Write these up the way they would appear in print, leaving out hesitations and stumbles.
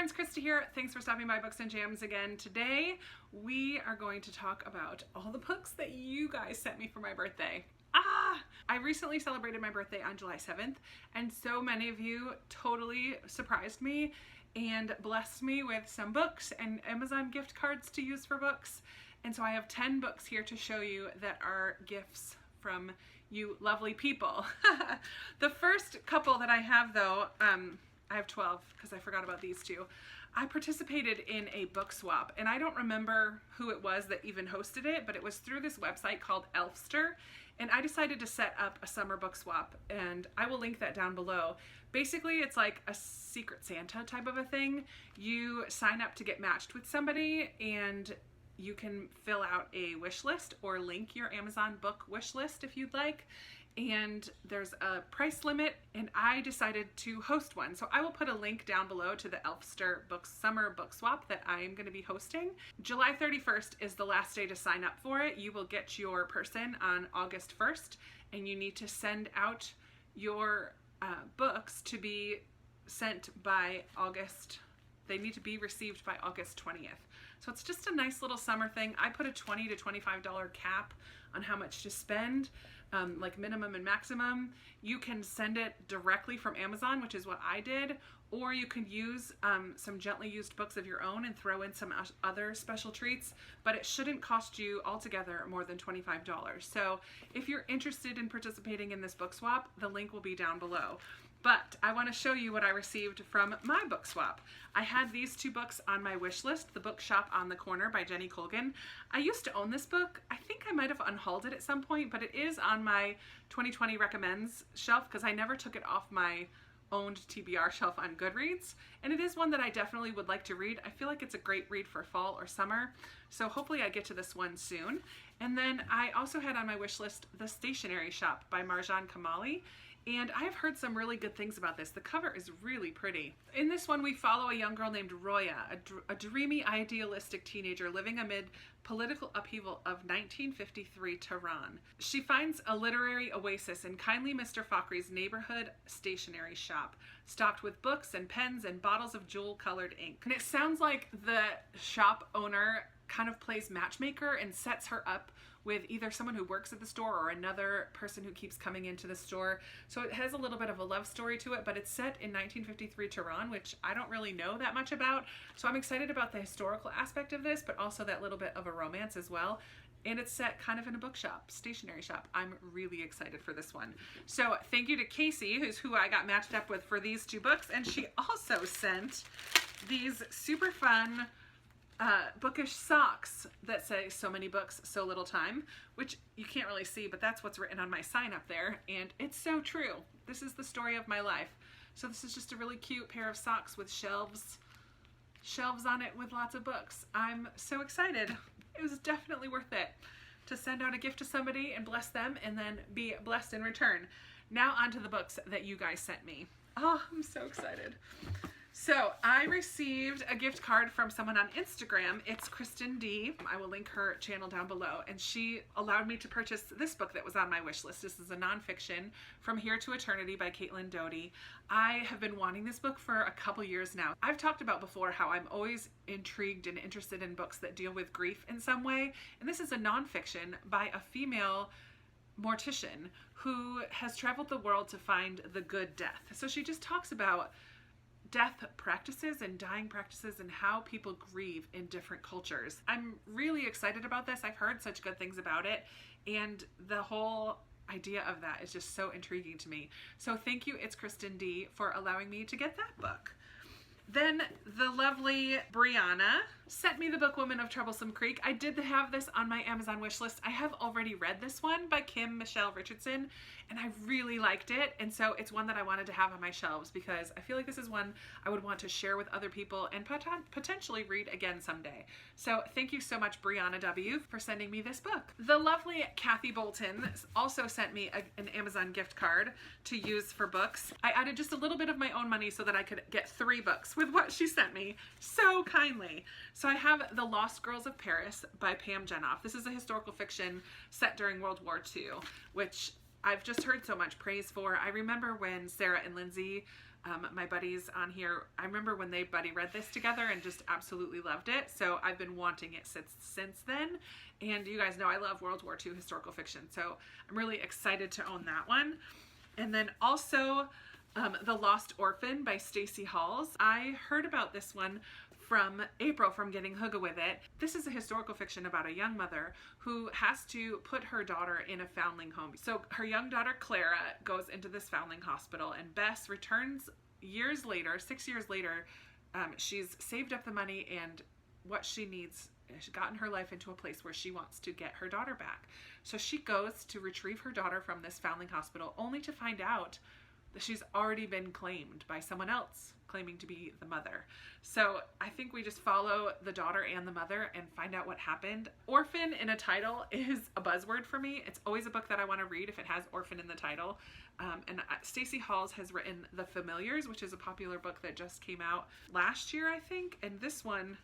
friends, Krista here. Thanks for stopping by Books and Jams again. Today we are going to talk about all the books that you guys sent me for my birthday. I recently celebrated my birthday on July 7th, and so many of you totally surprised me and blessed me with some books and Amazon gift cards to use for books. And so I have 10 books here to show you that are gifts from you lovely people. The first couple that I have though, I have 12 because I forgot about these two. I participated in a book swap, and I don't remember who it was that even hosted it, but it was through this website called Elfster, and I decided to set up a summer book swap, and I will link that down below. Basically, it's like a Secret Santa type of a thing. You sign up to get matched with somebody, and you can fill out a wish list or link your Amazon book wish list if you'd like. And there's a price limit, and I decided to host one. So I will put a link down below to the Elfster Summer Book Swap that I am going to be hosting. July 31st is the last day to sign up for it. You will get your person on August 1st, and you need to send out your books to be sent by August. They need to be received by August 20th. So it's just a nice little summer thing. I put a $20 to $25 cap on how much to spend, like minimum and maximum. You can send it directly from Amazon, which is what I did, or you can use some gently used books of your own and throw in some other special treats, but it shouldn't cost you altogether more than $25. So if you're interested in participating in this book swap, the link will be down below. But I want to show you what I received from my book swap. I had these two books on my wish list, The Bookshop on the Corner by Jenny Colgan. I used to own this book. I think I might have unhauled it at some point, but it is on my 2020 recommends shelf because I never took it off my owned TBR shelf on Goodreads. And it is one that I definitely would like to read. I feel like it's a great read for fall or summer. So hopefully I get to this one soon. And then I also had on my wish list The Stationery Shop by Marjan Kamali. And I've heard some really good things about this. The cover is really pretty. In this one, we follow a young girl named Roya, a dreamy, idealistic teenager living amid political upheaval of 1953 Tehran. She finds a literary oasis in kindly Mr. Fakhri's neighborhood stationery shop, stocked with books and pens and bottles of jewel-colored ink. And it sounds like the shop owner kind of plays matchmaker and sets her up with either someone who works at the store or another person who keeps coming into the store. So it has a little bit of a love story to it, but it's set in 1953 Tehran, which I don't really know that much about. So I'm excited about the historical aspect of this, but also that little bit of a romance as well. And it's set kind of in a bookshop, stationery shop. I'm really excited for this one. So thank you to Casey, who's who I got matched up with for these two books. And she also sent these super fun bookish socks that say "so many books, so little time," which you can't really see, but that's what's written on my sign up there, and it's so true. This is the story of my life. So this is just a really cute pair of socks with shelves on it with lots of books. I'm so excited. It was definitely worth it to send out a gift to somebody and bless them and then be blessed in return. Now on to the books that you guys sent me. Oh, I'm so excited. So I received a gift card from someone on Instagram. It's Kristen D. I will link her channel down below. And she allowed me to purchase this book that was on my wish list. This is a nonfiction, From Here to Eternity by Caitlin Doty. I have been wanting this book for a couple years now. I've talked about before how I'm always intrigued and interested in books that deal with grief in some way. And this is a nonfiction by a female mortician who has traveled the world to find the good death. So she just talks about death practices and dying practices and how people grieve in different cultures. I'm really excited about this. I've heard such good things about it, and the whole idea of that is just so intriguing to me. So thank you, It's Kristen D, for allowing me to get that book. Then the lovely Briana sent me the book Women of Troublesome Creek. I did have this on my Amazon wish list. I have already read this one by Kim Michelle Richardson, and I really liked it. And so it's one that I wanted to have on my shelves because I feel like this is one I would want to share with other people and potentially read again someday. So thank you so much, Briana W, for sending me this book. The lovely Kathy Bolton also sent me an Amazon gift card to use for books. I added just a little bit of my own money so that I could get 3 books with what she sent me so kindly. So I have The Lost Girls of Paris by Pam Jenoff. This is a historical fiction set during World War II, which I've just heard so much praise for. I remember when Sarah and Lindsay My buddies on here, I remember when they buddy read this together and just absolutely loved it. So I've been wanting it since then. And you guys know I love World War II historical fiction. So I'm really excited to own that one. And then also The Lost Orphan by Stacey Halls. I heard about this one from April from Getting Hooga With It. This is a historical fiction about a young mother who has to put her daughter in a foundling home. So her young daughter Clara goes into this foundling hospital, and Bess returns years later, 6 years later. She's saved up the money, and what she needs, she's gotten her life into a place where she wants to get her daughter back. So she goes to retrieve her daughter from this foundling hospital, only to find out that she's already been claimed by someone else claiming to be the mother. So I think we just follow the daughter and the mother and find out what happened. Orphan in a title is a buzzword for me. It's always a book that I want to read if it has orphan in the title. And Stacey Halls has written The Familiars, which is a popular book that just came out last year, I think. And this one,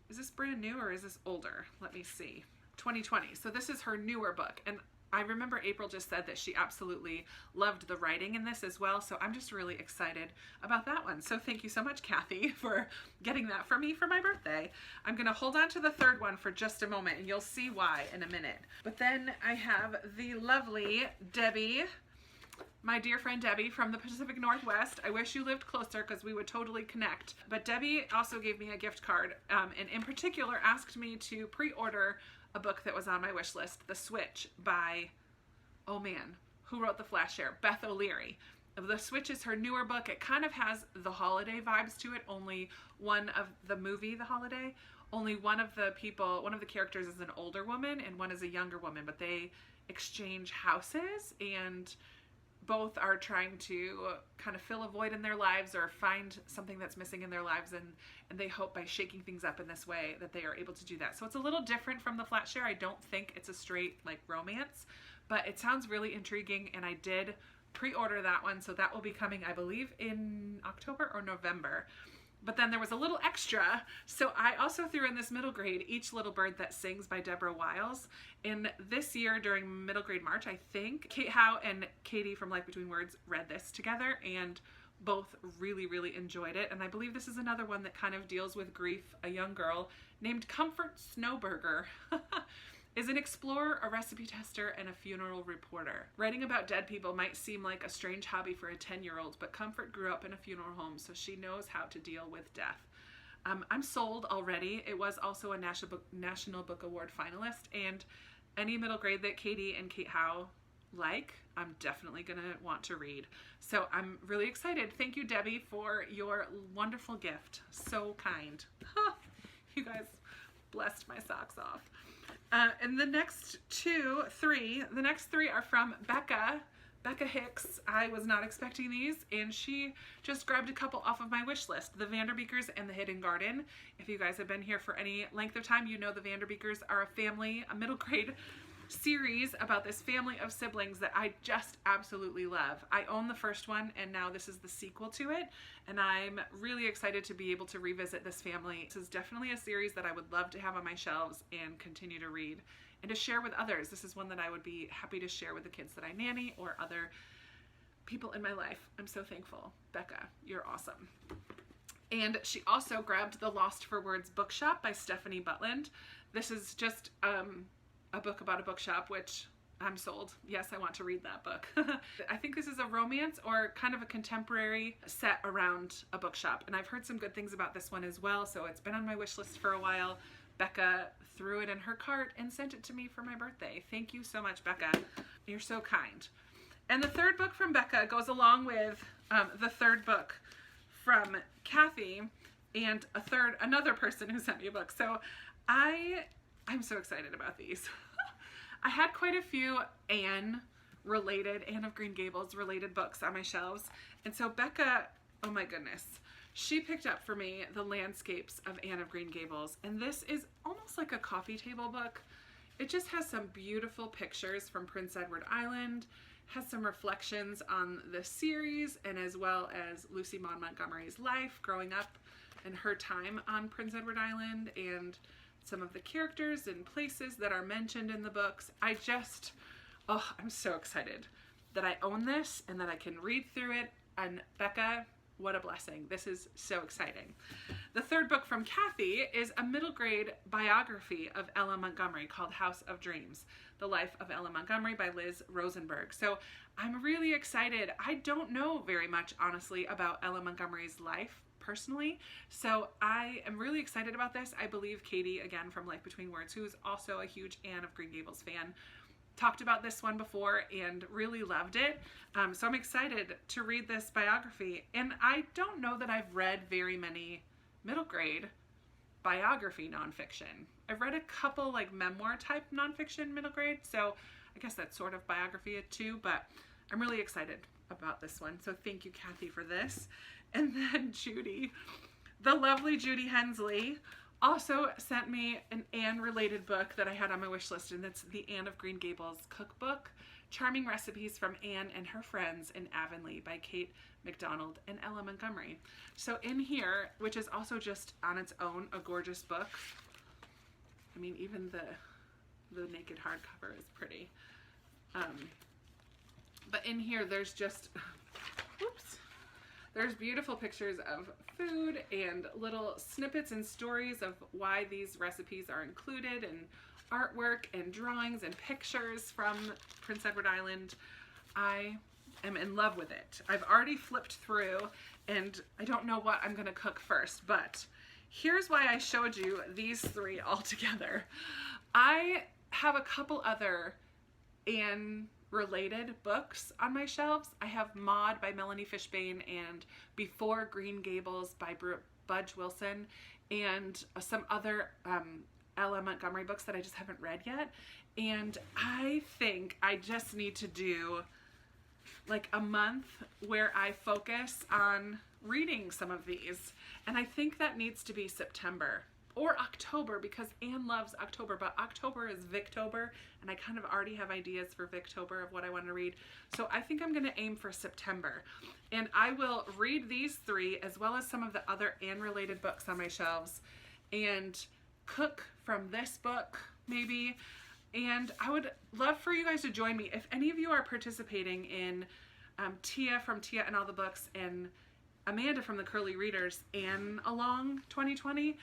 is this brand new or is this older? Let me see. 2020. So this is her newer book. And I remember April just said that she absolutely loved the writing in this as well, so I'm just really excited about that one. So thank you so much, Kathy, for getting that for me for my birthday. I'm going to hold on to the third one for just a moment, and you'll see why in a minute. But then I have the lovely Debbie, my dear friend Debbie from the Pacific Northwest. I wish you lived closer because we would totally connect. But Debbie also gave me a gift card, and in particular asked me to pre-order a book that was on my wish list, The Switch by, oh man, who wrote The Flash Share? Beth O'Leary. The Switch is her newer book. It kind of has the holiday vibes to it, only one of the movie, The Holiday, only one of the characters is an older woman and one is a younger woman, but they exchange houses, and both are trying to kind of fill a void in their lives or find something that's missing in their lives, and they hope by shaking things up in this way that they are able to do that. So it's a little different from The Flat Share. I don't think it's a straight like romance, but it sounds really intriguing, and I did pre-order that one, so that will be coming, I believe, in October or November. But then there was a little extra, so I also threw in this middle grade, Each Little Bird That Sings by Deborah Wiles. And this year during middle grade March, I think, Kate Howe and Katie from Like Between Words read this together and both really, really enjoyed it. And I believe this is another one that kind of deals with grief. A young girl named Comfort Snowburger is an explorer, a recipe tester, and a funeral reporter. Writing about dead people might seem like a strange hobby for a 10-year-old, but Comfort grew up in a funeral home, so she knows how to deal with death. I'm sold already. It was also a National Book Award finalist, and any middle grade that Katie and Kate Howe like, I'm definitely gonna want to read. So I'm really excited. Thank you, Debbie, for your wonderful gift. So kind. You guys blessed my socks off. And the next three are from Becca Hicks. I was not expecting these, and she just grabbed a couple off of my wish list. The Vanderbeekers and The Hidden Garden. If you guys have been here for any length of time, you know the Vanderbeekers are a middle grade series about this family of siblings that I just absolutely love. I own the first one, and now this is the sequel to it, and I'm really excited to be able to revisit this family. This is definitely a series that I would love to have on my shelves and continue to read and to share with others. This is one that I would be happy to share with the kids that I nanny or other people in my life. I'm so thankful. Becca, you're awesome. And she also grabbed the Lost for Words Bookshop by Stephanie Butland. This is just a book about a bookshop, which I'm sold. Yes, I want to read that book. I think this is a romance or kind of a contemporary set around a bookshop, and I've heard some good things about this one as well, so it's been on my wish list for a while. Becca threw it in her cart and sent it to me for my birthday. Thank you so much, Becca. You're so kind. And the third book from Becca goes along with the third book from Kathy and another person who sent me a book. So I'm so excited about these. I had quite a few Anne of Green Gables related books on my shelves. And so Becca, oh my goodness, she picked up for me The Landscapes of Anne of Green Gables. And this is almost like a coffee table book. It just has some beautiful pictures from Prince Edward Island, has some reflections on the series, and as well as Lucy Maud Montgomery's life growing up and her time on Prince Edward Island, and some of the characters and places that are mentioned in the books. I'm so excited that I own this and that I can read through it. And Becca, what a blessing. This is so exciting. The third book from Kathy is a middle grade biography of Ella Montgomery called House of Dreams, The Life of Ella Montgomery by Liz Rosenberg. So I'm really excited. I don't know very much, honestly, about Ella Montgomery's life personally, so I am really excited about this. I believe Katie, again from Life Between Words, who is also a huge Anne of Green Gables fan, talked about this one before and really loved it. So I'm excited to read this biography. And I don't know that I've read very many middle grade biography nonfiction. I've read a couple like memoir type nonfiction middle grade, so I guess that's sort of biography too, but I'm really excited about this one. So thank you, Kathy, for this. And then Judi, the lovely Judi Hensley, also sent me an Anne-related book that I had on my wish list, and it's the Anne of Green Gables Cookbook, Charming Recipes from Anne and Her Friends in Avonlea by Kate McDonald and Ella Montgomery. So in here, which is also just on its own a gorgeous book. I mean, even the naked hardcover is pretty. But in here, there's just, whoops. There's beautiful pictures of food and little snippets and stories of why these recipes are included, and artwork and drawings and pictures from Prince Edward Island. I am in love with it. I've already flipped through and I don't know what I'm gonna cook first, but here's why I showed you these three all together. I have a couple other Anne related books on my shelves. I have Maud by Melanie Fishbane and Before Green Gables by Budge Wilson, and some other Ella Montgomery books that I just haven't read yet. And I think I just need to do like a month where I focus on reading some of these. And I think that needs to be September or October, because Anne loves October, but October is Victober, and I kind of already have ideas for Victober of what I want to read. So I think I'm gonna aim for September. And I will read these three as well as some of the other Anne-related books on my shelves and cook from this book, maybe. And I would love for you guys to join me. If any of you are participating in Tia from Tia and All the Books and Amanda from the Curly Readers Anne Along 2020,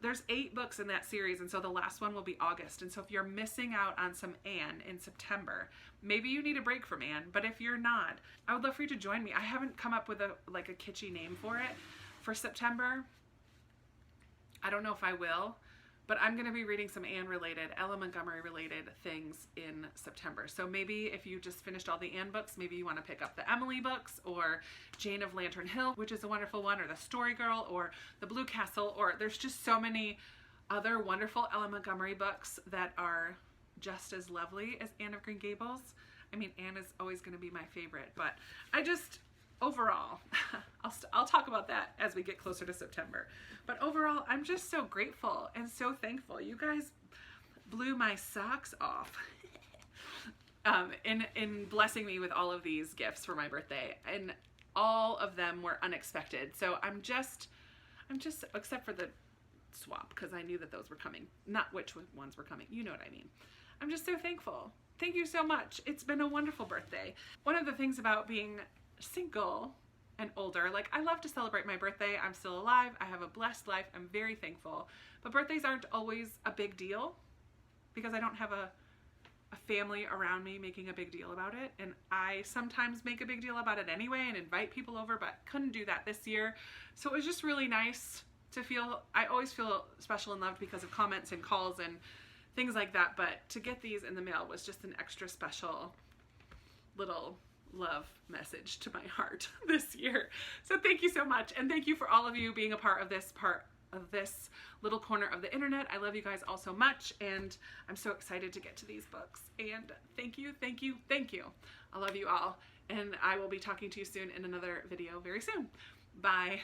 there's 8 books in that series, and so the last one will be August. And so if you're missing out on some Anne in September, maybe you need a break from Anne, but if you're not, I would love for you to join me. I haven't come up with a kitschy name for it for September. I don't know if I will, but I'm going to be reading some Anne related, Ella Montgomery related things in September. So maybe if you just finished all the Anne books, maybe you want to pick up the Emily books, or Jane of Lantern Hill, which is a wonderful one, or the Story Girl, or the Blue Castle, or there's just so many other wonderful Ella Montgomery books that are just as lovely as Anne of Green Gables. I mean, Anne is always going to be my favorite, but I just, overall, I'll talk about that as we get closer to September. But overall, I'm just so grateful and so thankful. You guys blew my socks off in blessing me with all of these gifts for my birthday, and all of them were unexpected. So I'm just, except for the swap, because I knew that those were coming, not which ones were coming. You know what I mean. I'm just so thankful. Thank you so much. It's been a wonderful birthday. One of the things about being single and older, like, I love to celebrate my birthday. I'm still alive. I have a blessed life. I'm very thankful. But birthdays aren't always a big deal because I don't have a family around me making a big deal about it. And I sometimes make a big deal about it anyway and invite people over, but couldn't do that this year. So it was just really nice to feel, I always feel special and loved because of comments and calls and things like that. But to get these in the mail was just an extra special little love message to my heart this year. So thank you so much, and thank you for all of you being a part of this little corner of the internet. I love you guys all so much, and I'm so excited to get to these books. And thank you, thank you, thank you. I love you all, and I will be talking to you soon in another video very soon. Bye.